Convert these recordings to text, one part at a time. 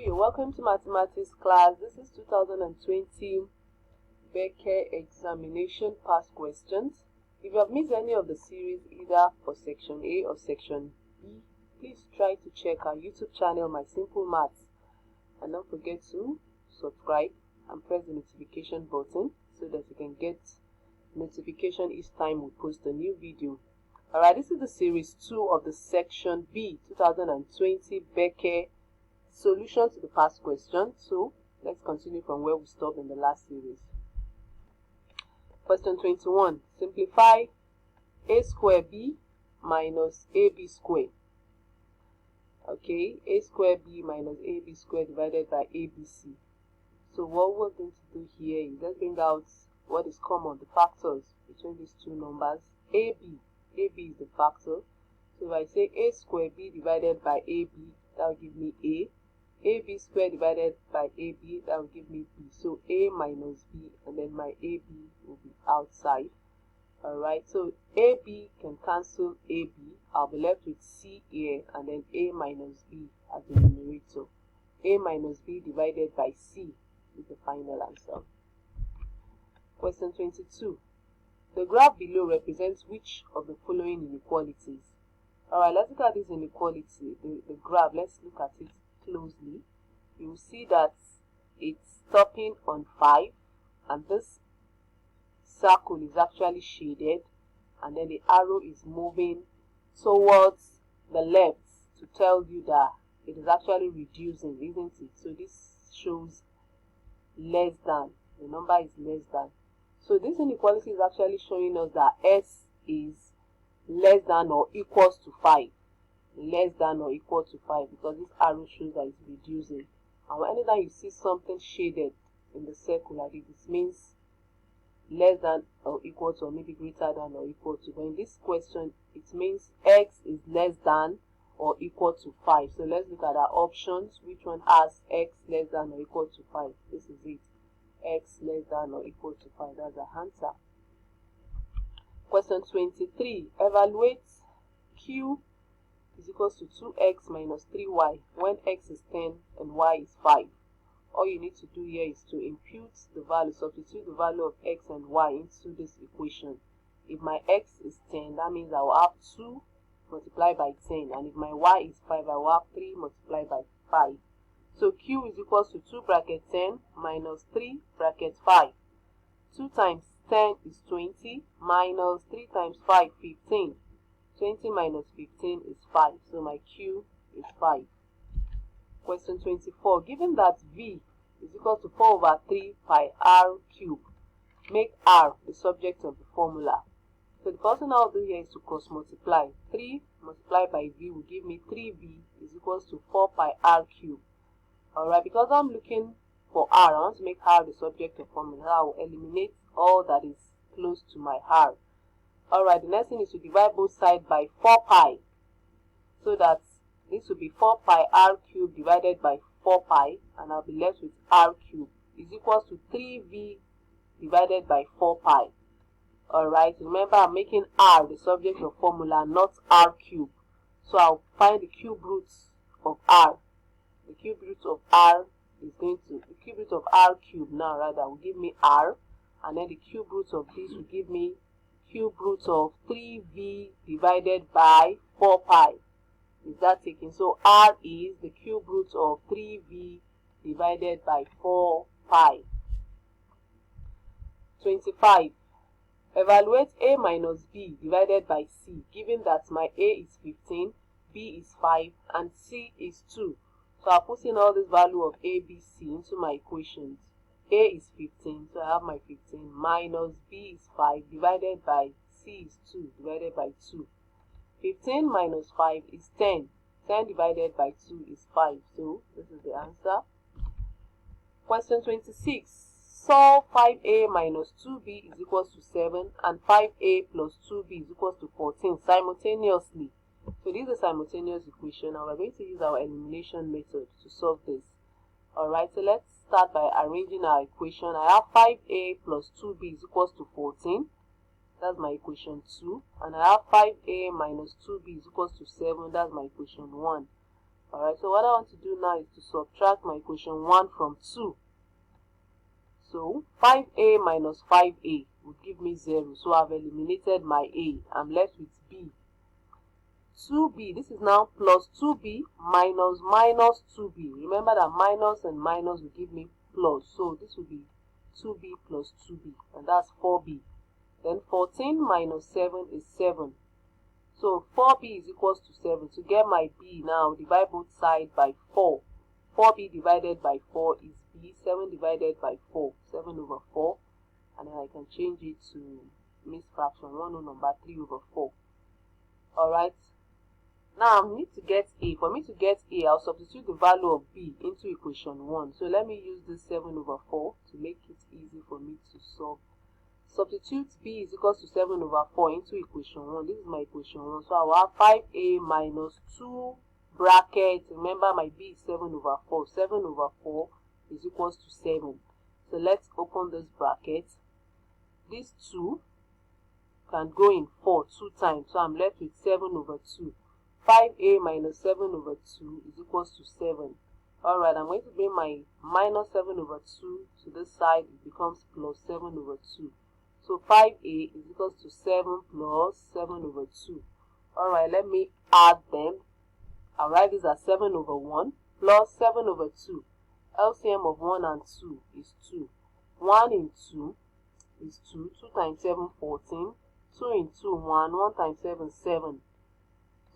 you're welcome to mathematics class. This is 2020 BECE examination past questions. If you have missed any of the series either for section A or section B, please try to check our YouTube channel, My Simple Maths, and don't forget to subscribe and press the notification button so that you can get notification each time we post a new video. Alright, this is the series 2 of the section B 2020 BECE solution to the past question. So let's continue from where we stopped in the last series. Question 21. Simplify a square b minus ab square. Okay, a square b minus ab square divided by abc. So what we're going to do here is let's bring out what is common, the factors between these two numbers. ab is the factor. So if I say a square b divided by ab, that will give me a. ab squared divided by ab, that will give me b. So a minus b, and then my ab will be outside. Alright, so ab can cancel ab. I'll be left with c here, and then a minus b as the numerator. A minus b divided by c is the final answer. Question 22. The graph below represents which of the following inequalities? Alright, let's look at this inequality. The graph, let's look at it closely. You will see that it's stopping on 5, and this circle is actually shaded, and then the arrow is moving towards the left to tell you that it is actually reducing, isn't it? So this shows less than, the number is less than. So this inequality is actually showing us that s is less than or equals to 5. Less than or equal to 5, because this arrow shows that it's reducing. And anytime you see something shaded in the circle like this, means less than or equal to, or maybe greater than or equal to. But in this question, it means x is less than or equal to 5. So let's look at our options. Which one has x less than or equal to 5? This is it. X less than or equal to 5. That's the answer. Question 23. Evaluate Q is equals to 2x minus 3y when x is 10 and y is 5. All you need to do here is to impute the value, substitute the value of x and y into this equation. If my x is 10, that means I will have 2 multiplied by 10, and if my y is 5, I will have 3 multiplied by 5. So q is equals to 2 bracket 10 minus 3 bracket 5. 2 times 10 is 20 minus 3 times 5, 15. 20 minus 15 is 5. So my q is 5. Question 24. Given that v is equal to 4 over 3 pi r cubed, make r the subject of the formula. So the first thing I'll do here is to cross multiply. 3 multiplied by v will give me 3v is equals to 4 pi r cubed. Alright, because I'm looking for r, I want to make r the subject of formula. I will eliminate all that is close to my r. Alright, the next thing is to divide both sides by 4 pi. So that this will be 4 pi r cubed divided by 4 pi, and I'll be left with r cubed is equals to 3v divided by 4 pi. Alright, remember I'm making r the subject of formula, not r cubed. So I'll find the cube roots of r. The cube root of r is going to, the cube root of r cubed now rather will give me r, and then the cube root of this will give me cube root of 3v divided by 4 pi. Is that taken? So r is the cube root of 3v divided by 4 pi. 25. Evaluate a minus b divided by c, given that my a is 15, b is 5, and c is 2. So I'll put in all this value of a, b, c into my equations. A is 15, so I have my 15, minus b is 5, divided by c is 2, divided by 2. 15 minus 5 is 10. 10 divided by 2 is 5. So this is the answer. Question 26. Solve 5a minus 2b is equals to 7 and 5a plus 2b is equals to 14 simultaneously. So this is a simultaneous equation, and we're going to use our elimination method to solve this. Alright, so let's start by arranging our equation. I have 5a plus 2b is equals to 14. That's my equation 2. And I have 5a minus 2b is equals to 7. That's my equation 1. Alright, so what I want to do now is to subtract my equation 1 from 2. So 5a minus 5a would give me 0. So I've eliminated my a. I'm left with b. 2b, this is now plus 2b minus minus 2b. Remember that minus and minus will give me plus. So this will be 2b plus 2b, and that's 4b. Then 14 minus 7 is 7. So 4b is equals to 7. To get my b now, divide both sides by 4. 4b divided by 4 is b. 7 divided by 4, 7 over 4. And then I can change it to mixed fraction, 1 whole number, 3 over 4. Alright. Now I need to get a. For me to get a, I'll substitute the value of b into equation 1. So let me use this 7 over 4 to make it easy for me to solve. Substitute b is equals to 7 over 4 into equation 1. This is my equation 1. So I will have 5a minus 2 brackets. Remember my b is 7 over 4. 7 over 4 is equals to 7. So let's open this bracket. This 2 can go in 4 2 times. So I'm left with 7 over 2. 5a minus 7 over 2 is equals to 7. Alright, I'm going to bring my minus 7 over 2 to this side. It becomes plus 7 over 2. So 5a is equals to 7 plus 7 over 2. Alright, let me add them. I'll write this as 7 over 1 plus 7 over 2. LCM of 1 and 2 is 2. 1 in 2 is 2. 2 times 7, 14. 2 in 2, 1. 1 times 7, 7.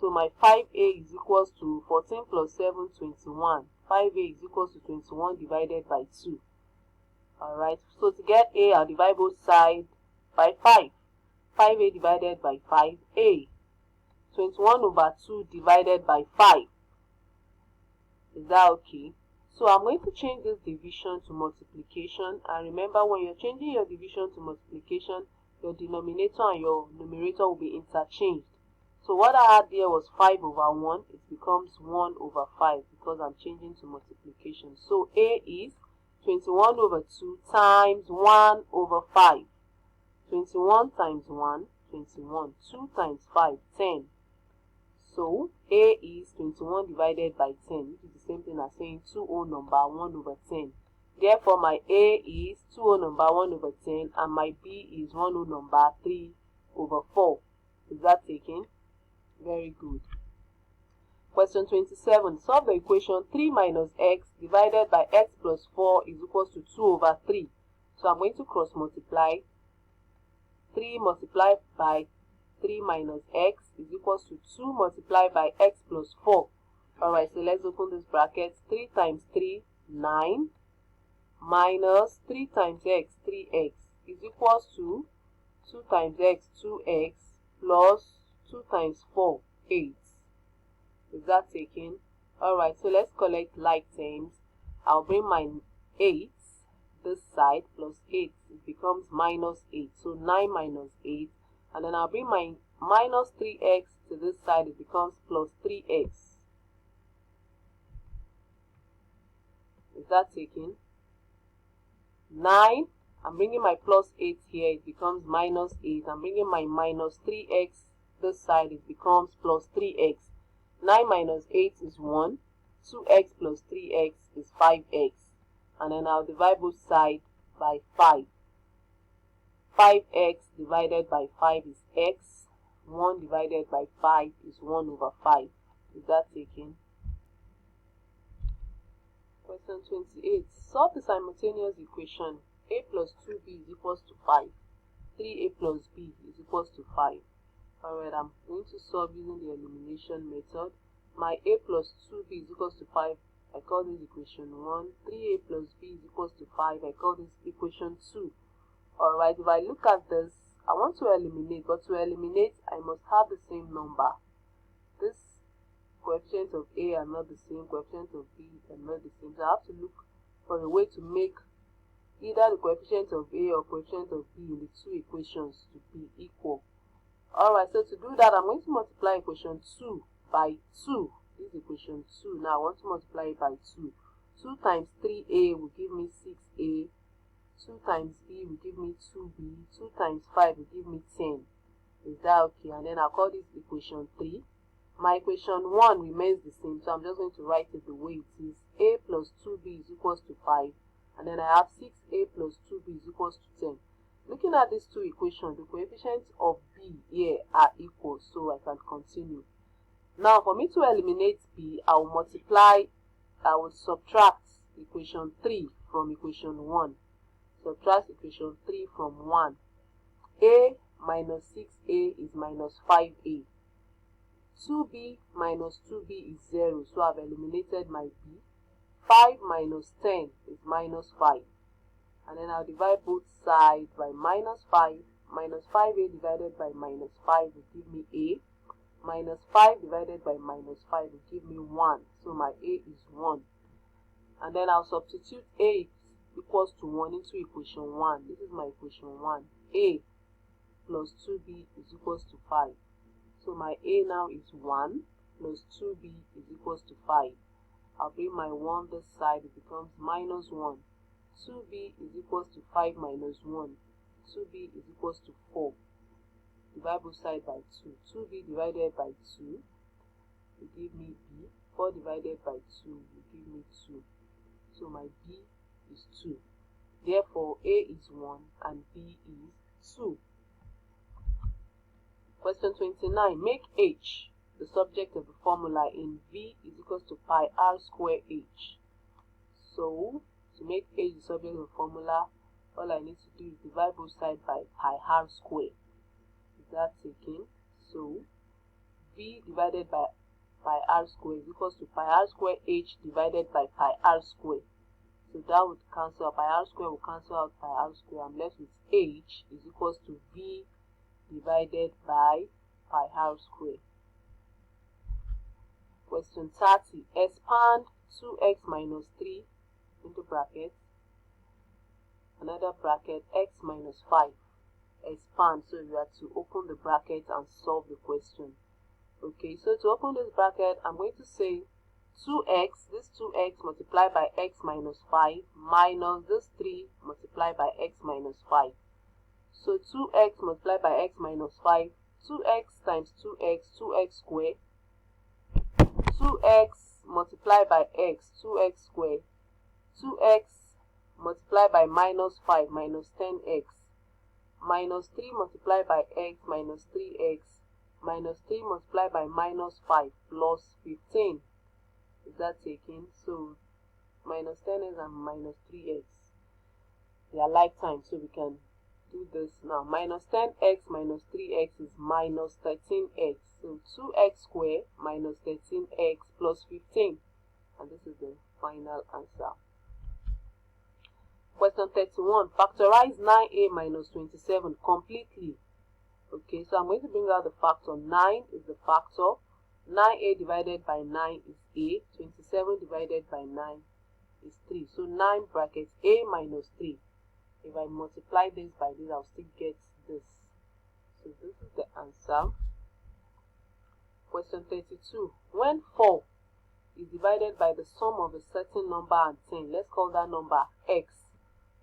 So my 5a is equals to 14 plus 7, 21. 5a is equals to 21 divided by 2. Alright, so to get a, I'll divide both sides by 5. 5a divided by 5a. 21 over 2 divided by 5. Is that okay? So I'm going to change this division to multiplication. And remember, when you're changing your division to multiplication, your denominator and your numerator will be interchanged. So what I had there was 5 over 1. It becomes 1 over 5 because I'm changing to multiplication. So a is 21 over 2 times 1 over 5. 21 times 1, 21. 2 times 5, 10. So a is 21 divided by 10, which is the same thing as saying 2 whole number 1 over 10. Therefore, my a is 2 whole number 1 over 10, and my b is 1 whole number 3 over 4. Is that taken? Very good. Question 27. Solve the equation 3 minus x divided by x plus 4 is equals to 2 over 3. So I'm going to cross multiply. 3 multiplied by 3 minus x is equals to 2 multiplied by x plus 4. Alright, so let's open this bracket. 3 times 3, 9, minus 3 times x, 3x, is equals to 2 times x, 2x, plus 2 times 4, 8. Is that taken? Alright, so let's collect like terms. I'll bring my 8 this side plus 8. It becomes minus 8. So 9 minus 8. And then I'll bring my minus 3x to this side. It becomes plus 3x. Is that taken? 9. I'm bringing my plus 8 here. It becomes minus 8. I'm bringing my minus 3x this side. It becomes plus 3x. 9 minus 8 is 1. 2x plus 3x is 5x. And then I'll divide both sides by 5. 5x divided by 5 is x. 1 divided by 5 is 1 over 5. Is that taken? Question 28. Solve the simultaneous equation. A plus 2b is equals to 5. 3a plus b is equals to 5. Alright, I'm going to solve using the elimination method. My a plus 2b is equals to 5. I call this equation 1. 3a plus b is equals to 5. I call this equation 2. Alright, if I look at this, I want to eliminate, but to eliminate, I must have the same number. This coefficient of a are not the same, coefficient of b are not the same. So I have to look for a way to make either the coefficient of a or coefficient of b in the two equations to be equal. Alright, so to do that, I'm going to multiply equation 2 by 2. This is equation 2. Now I want to multiply it by 2. 2 times 3a will give me 6a. 2 times b will give me 2b. 2 times 5 will give me 10. Is that okay? And then I'll call this equation 3. My equation 1 remains the same, so I'm just going to write it the way it is. A plus 2b is equals to 5, and then I have 6a plus 2b is equals to 10. Looking at these two equations, the coefficients of b here are equal, so I can continue. Now, for me to eliminate b, I will subtract equation 3 from equation 1. Subtract equation 3 from 1. A minus 6a is minus 5a. 2b minus 2b is 0, so I've eliminated my b. 5 minus 10 is minus 5. And then I'll divide both sides by minus 5. Minus 5a divided by minus 5 will give me a. Minus 5 divided by minus 5 will give me 1. So my a is 1. And then I'll substitute a equals to 1 into equation 1. This is my equation 1. A plus 2b is equals to 5. So my a now is 1 plus 2b is equals to 5. I'll bring my 1 this side, it becomes minus 1. 2b is equals to 5 minus 1. 2b is equals to 4. Divide both sides by 2. 2b divided by 2 will give me b. 4 divided by 2 will give me 2. So my b is 2. Therefore, a is 1 and b is 2. Question 29. Make h the subject of the formula in v is equals to pi r square h. So, to make h the subject of the formula, all I need to do is divide both sides by pi r square. Is that taken? So, v divided by pi r square is equals to pi r square h divided by pi r square. So that would cancel out. Pi r square will cancel out pi r square. I'm left with h is equals to v divided by pi r square. Question 30. Expand 2x minus 3 into bracket, another bracket, x minus 5. Expand, so you have to open the bracket and solve the question. Okay, so to open this bracket, I'm going to say 2x, this 2x multiplied by x minus 5 minus this 3 multiplied by x minus 5. So 2x multiplied by x minus 5, 2x times 2x squared. 2x multiplied by x, 2x squared. 2x multiplied by minus 5 minus 10x. Minus 3 multiplied by x minus 3x. Minus 3 multiplied by minus 5 plus 15. Is that taken? So minus 10x and minus 3x. They are like time, so we can do this now. Minus 10x minus 3x is minus 13x. So 2x squared minus 13x plus 15. And this is the final answer. Question 31. Factorize 9a minus 27 completely. Okay, so I'm going to bring out the factor. 9 is the factor. 9a divided by 9 is a. 27 divided by 9 is 3. So 9 brackets a minus 3. If I multiply this by this, I'll still get this. So this is the answer. Question 32. When 4 is divided by the sum of a certain number and 10, let's call that number x.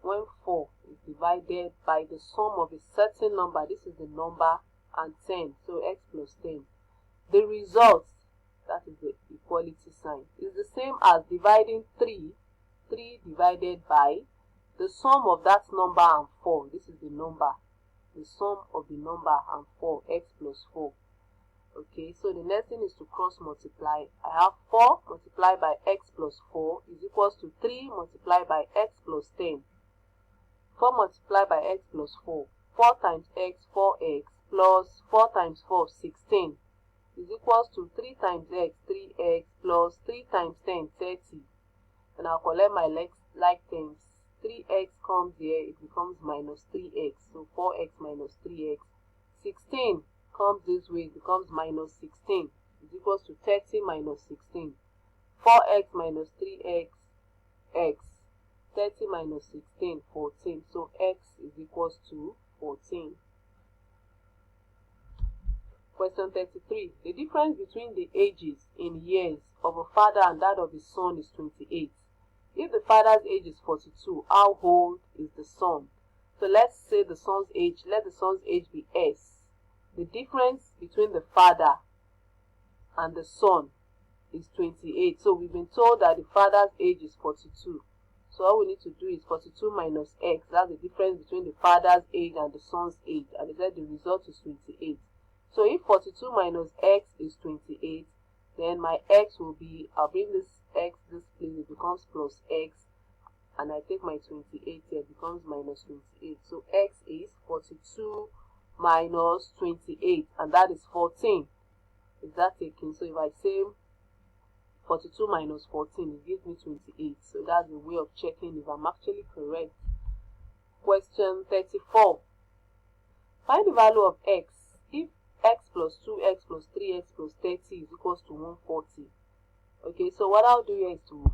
When 4 is divided by the sum of a certain number, this is the number, and 10, so x plus 10. The result, that is the equality sign, is the same as dividing 3 divided by the sum of that number and 4. This is the number, the sum of the number and 4, x plus 4. Okay, so the next thing is to cross multiply. I have 4 multiplied by x plus 4 is equals to 3 multiplied by x plus 10. 4 multiplied by x plus 4. 4 times x, 4x, plus 4 times 4, 16, is equals to 3 times x, 3x, plus 3 times 10, 30. And I'll collect my like terms. 3x comes here, it becomes minus 3x. So 4x minus 3x. 16 comes this way, it becomes minus 16. Is equals to 30 minus 16. 4x minus 3x, x. 30 minus 16, 14. So x is equals to 14. Question 33. The difference between the ages in years of a father and that of his son is 28. If the father's age is 42, how old is the son? So let's say the son's age, let the son's age be S. The difference between the father and the son is 28. So we've been told that the father's age is 42. So all we need to do is 42 minus x. That's the difference between the father's age and the son's age. And they said the result is 28. So if 42 minus x is 28, then my x will be, I'll bring this x this place, it becomes plus x. And I take my 28 here, it becomes minus 28. So x is 42 minus 28, and that is 14. Is that taken? So if I say 42 minus 14, it gives me 28. So that's the way of checking if I'm actually correct. Question 34. Find the value of x if x plus 2x plus 3x plus 30 is equals to 140. Okay, so what I'll do here is to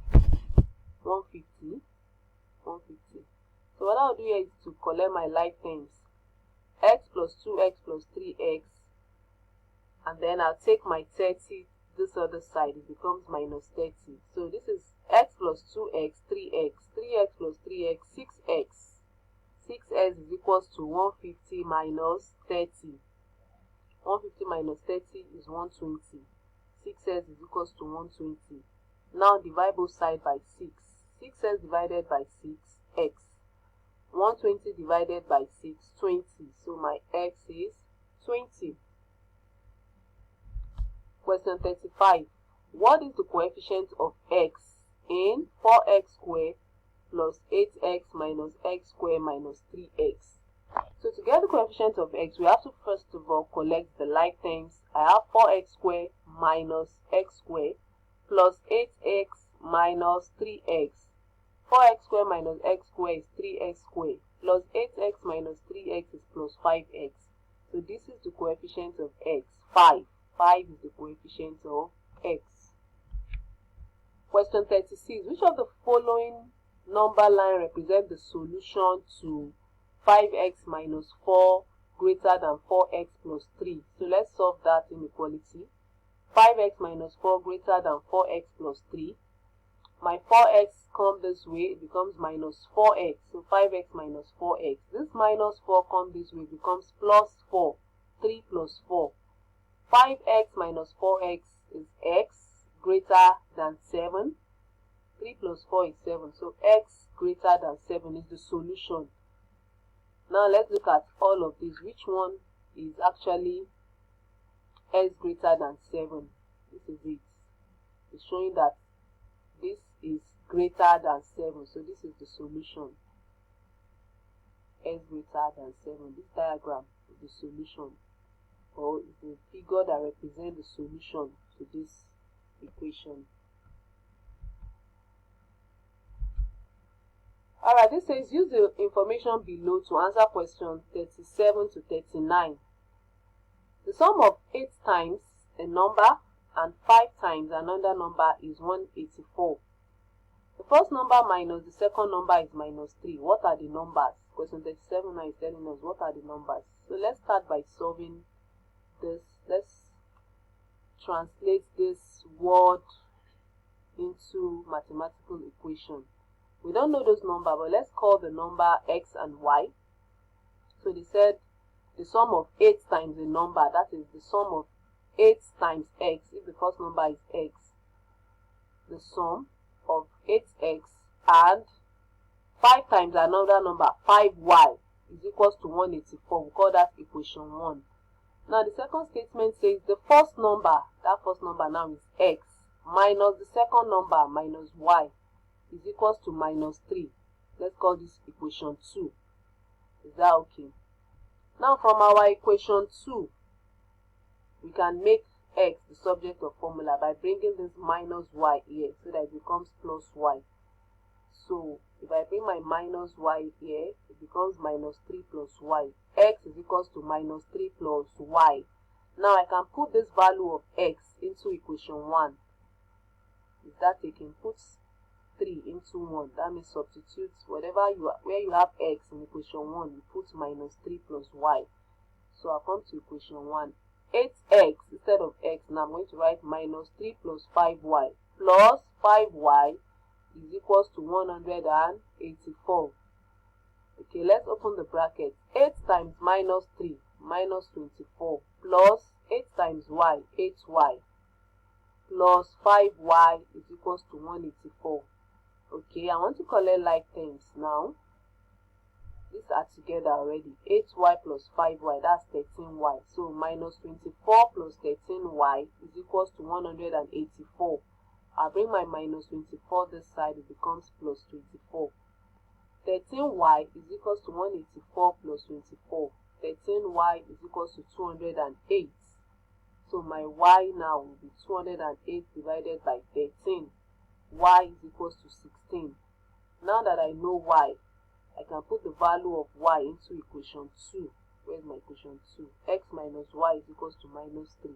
150. So what I'll do here is to collect my like terms. X plus 2x plus 3x, and then I'll take my 30 this other side, it becomes minus 30. So this is x plus 2x, 3x, 3x plus 3x, 6x. 6x is equals to 150 minus 30. 150 minus 30 is 120. 6x is equals to 120. Now divide both sides by 6. 6x divided by 6, x. 120 divided by 6, 20. So my x is 20. Question 35. What is the coefficient of x in 4x squared plus 8x minus x squared minus 3x? So to get the coefficient of x, we have to first of all collect the like terms. I have 4x squared minus x squared plus 8x minus 3x. 4x squared minus x squared is 3x squared, plus 8x minus 3x is plus 5x. So this is the coefficient of x, 5. 5 is the coefficient of x. Question 36. Which of the following number line represent the solution to 5x minus 4 greater than 4x plus 3? So let's solve that inequality. 5x minus 4 greater than 4x plus 3. My 4x come this way, it becomes minus 4x. So 5x minus 4x. This minus 4 come this way, it becomes plus 4. 3 plus 4. 5x minus 4x is x greater than 7. 3 plus 4 is 7. So x greater than 7 is the solution. Now let's look at all of these. Which one is actually x greater than 7? This is it. It's showing that this is greater than 7. So this is the solution. X greater than 7. This diagram is the solution, or is the figure that represents the solution to this equation. Alright, this says use the information below to answer question 37 to 39. The sum of 8 times a number and 5 times another number is 184. The first number minus the second number is minus 3. What are the numbers? Question 37 now is telling us what are the numbers. So let's start by solving this. Let's translate this word into mathematical equation. We don't know those numbers, but let's call the number x and y. So they said the sum of 8 times a number, that is the sum of 8 times x, if the first number is x, the sum of 8x and 5 times another number, 5y, is equals to 184. We call that equation 1. Now the second statement says the first number, that first number now is x, minus the second number, minus y, is equals to minus 3. Let's call this equation 2. Is that okay? Now from our equation 2, we can make x the subject of formula by bringing this minus y here so that it becomes plus y. So if I bring my minus y here, it becomes minus 3 plus y. X is equals to minus 3 plus y. Now I can put this value of x into equation 1. Is that taken? Put 3 into 1. That means substitute whatever where you have x in equation 1, you put minus 3 plus y. So I'll come to equation 1. 8x instead of x, now I'm going to write minus 3 plus 5y plus 5y is equals to 184. Okay, let's open the bracket. 8 times minus 3, minus 24, plus 8 times y, 8y. plus 5y is equals to 184. Okay, I want to collect like terms now. These are together already. 8y plus 5y, that's 13y. So minus 24 plus 13y is equals to 184. I'll bring my minus 24 this side, it becomes plus 24. 13y is equals to 184 plus 24. 13y is equals to 208. So my y now will be 208 divided by 13. Y is equals to 16. Now that I know y, I can put the value of y into equation 2. Where's my equation 2? X minus y is equals to minus 3.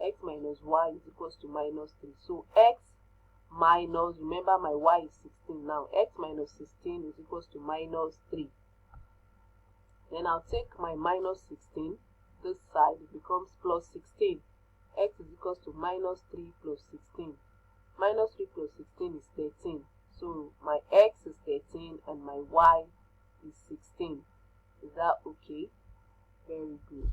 X minus y is equals to minus 3. So x minus, remember my y is 16 now, x minus 16 is equals to minus 3. Then I'll take my minus 16, this side, it becomes plus 16. X is equals to minus 3 plus 16. Minus 3 plus 16 is 13. So my x is 13 and my y is 16. Is that okay? Very good.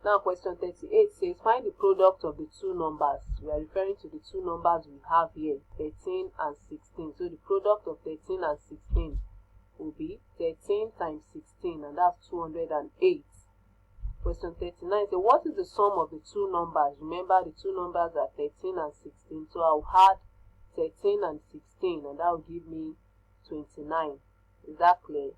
Now question 38 says find the product of the two numbers. We are referring to the two numbers we have here, 13 and 16. So the product of 13 and 16 will be 13 times 16, and that's 208. Question 39 says what is the sum of the two numbers? Remember the two numbers are 13 and 16. So I'll add 13 and 16 and that will give me 29. Is that clear?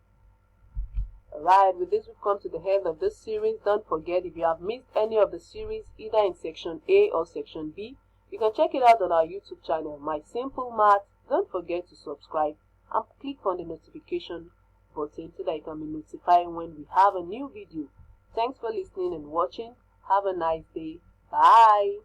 Alright, with this we've come to the end of this series. Don't forget, if you have missed any of the series either in section A or section B, you can check it out on our YouTube channel, My Simple Math. Don't forget to subscribe and click on the notification button so that you can be notified when we have a new video. Thanks for listening and watching. Have a nice day. Bye.